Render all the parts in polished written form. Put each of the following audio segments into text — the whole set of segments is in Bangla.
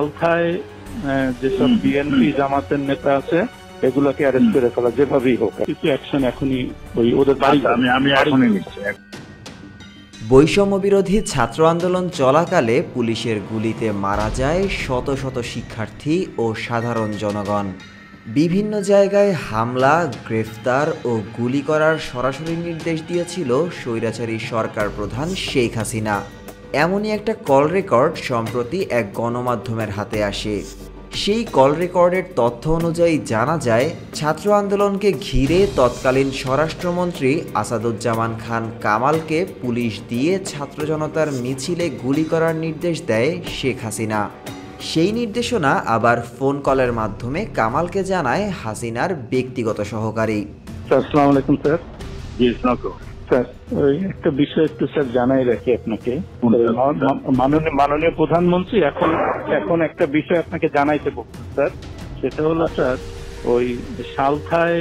কোথায় যেসব বিএনপি জামাতের নেতা আছে এগুলোকে অ্যারেস্ট করে ফেলা যেভাবেই হোক, কিছু অ্যাকশন এখনই ওই ওদের বাড়ি আমি এখনই নিচ্ছি। বৈষম্য বিরোধী ছাত্র আন্দোলন চলাকালে পুলিশের গুলিতে মারা যায় শত শত শিক্ষার্থী ও সাধারণ জনগণ। বিভিন্ন জায়গায় হামলা, গ্রেফতার ও গুলি করার সরাসরি নির্দেশ দিয়েছিল স্বৈরাচারী সরকার প্রধান শেখ হাসিনা। এমনই একটা কল রেকর্ড সম্প্রতি এক গণমাধ্যমের হাতে আসে। সেই কল রেকর্ডের তথ্য অনুযায়ী জানা যায়, ছাত্র আন্দোলনকে ঘিরে তৎকালীন স্বরাষ্ট্রমন্ত্রী আসাদুজ্জামান খান কামালকে পুলিশ দিয়ে ছাত্র জনতার মিছিলে গুলি করার নির্দেশ দেয় শেখ হাসিনা। সেই নির্দেশনা আবার ফোন কলের মাধ্যমে কামালকে জানায় হাসিনার ব্যক্তিগত সহকারী। আসসালামু আলাইকুম স্যার। জি, আসসালামু স্যার, ওই একটা বিষয় একটু স্যার জানাই রাখি আপনাকে। মাননীয় প্রধানমন্ত্রী এখন একটা বিষয় আপনাকে জানাইতে বলছেন স্যার। সেটা হলো স্যার, ওই সালথায়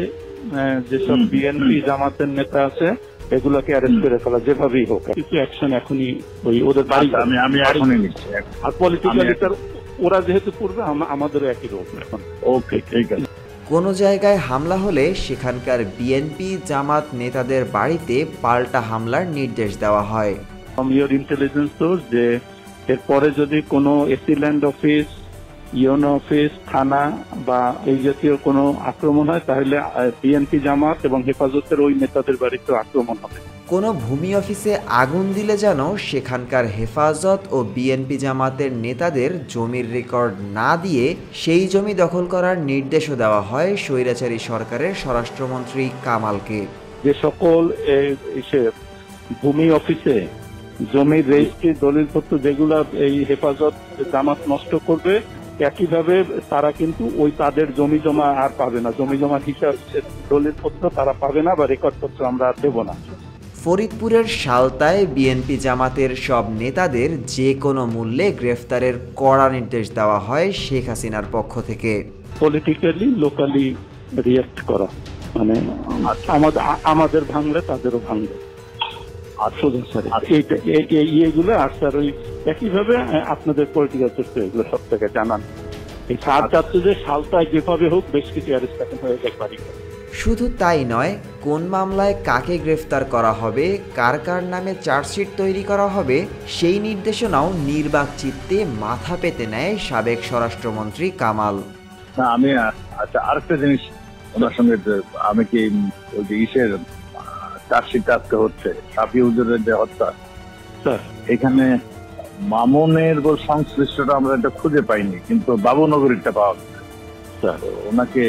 যেসব বিএনপি জামাতের নেতা আছে এগুলোকে অ্যারেস্ট করে ফেলা যেভাবেই হোক, কিছু অ্যাকশন এখনই ওই ওদের বাড়ি আমি এখনই নিচ্ছি। আর পলিটিক্যালি স্যার ওরা যেহেতু করবে আমাদেরও একই রোল এখন। ওকে, ঠিক আছে। কোনো জায়গায় হামলা হলে সেখানকার বিএনপি জামাত নেতাদের বাড়িতে পাল্টা হামলার নির্দেশ দেওয়া হয়। ফ্রম ইওর ইন্টেলিজেন্স সোর্স যে এরপরে যদি কোনো এসিল্যান্ড অফিস, ইউনো অফিস, থানা বা এই জাতীয় কোনো আক্রমণ হয় তাহলে বিএনপি জামাত এবং হেফাজতের ওই নেতাদের বাড়িতে আক্রমণ হবে। কোনো ভূমি অফিসে আগুন দিলে যেন সেখানকার হেফাজত ও বিএনপি জামাতের নেতাদের জমির রেকর্ড না দিয়ে সেই জমি দখল করার নির্দেশও দেওয়া হয় স্বৈরাচারী সরকারের স্বরাষ্ট্রমন্ত্রী কামালকে। যে সকল ভূমি অফিসে জমির রেজিস্ট্রি, দলিলপত্র যেগুলো এই হেফাজত জামাত নষ্ট করবে, একইভাবে তারা কিন্তু ওই তাদের জমি জমা আর পাবে না, জমি জমার হিসাব দলিলপত্র তারা পাবে না বা রেকর্ডপত্র আমরা আর দেবো না। ফরিদপুরের সালতায় বিএনপি জামাতের সব নেতাদের যে কোনো মূল্যে গ্রেফতারের কড়া নির্দেশ দেওয়া হয় শেখ হাসিনার পক্ষ থেকে। পলিটিক্যালি লোকালি রিয়াক্ট করা, মানে আমাদের ভাঙলে তাদেরও ভাঙবে। এইগুলো আর স্যার ওই একইভাবে আপনাদের পলিটিক্যাল তথ্য এগুলো সব থেকে জানান। এই সার চাচ্ছে যে সালতায় যেভাবে হোক বেশ কিছু অ্যারেস্ট হয়ে যায় বাড়ি। শুধু তাই নয়, কোন মামলায় কাকে গ্রেফতার করা হবে, কার কার নামে চার্জশিট তৈরি করা হবে, সেই নির্দেশনাও নির্বাক চিত্তে মাথা পেতে নেয় সাবেক স্বরাষ্ট্রমন্ত্রী কামাল। আমি আরেকটা জিনিস ওনার সঙ্গে, আমি কি ওই যে ইসের চার্জশিট আজকে হচ্ছে সাফি হুজুরের যে হত্যা, এখানে মামুনের সংশ্লিষ্টটা আমরা এটা খুঁজে পাইনি, কিন্তু বাবুনগরীরটা পাওয়া গেছে। ওনাকে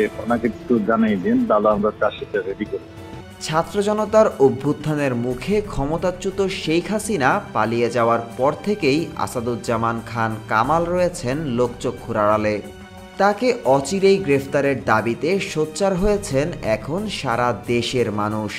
একটু জানিয়ে দিন, তাহলে আমরা চার্জশিটটা রেডি করি। ছাত্র জনতার অভ্যুত্থানের মুখে ক্ষমতাচ্যুত শেখ হাসিনা পালিয়ে যাওয়ার পর থেকেই আসাদুজ্জামান খান কামাল রয়েছেন লোকচক্ষুর আড়ালে। তাকে অচিরেই গ্রেফতারের দাবিতে সোচ্চার হয়েছেন এখন সারা দেশের মানুষ।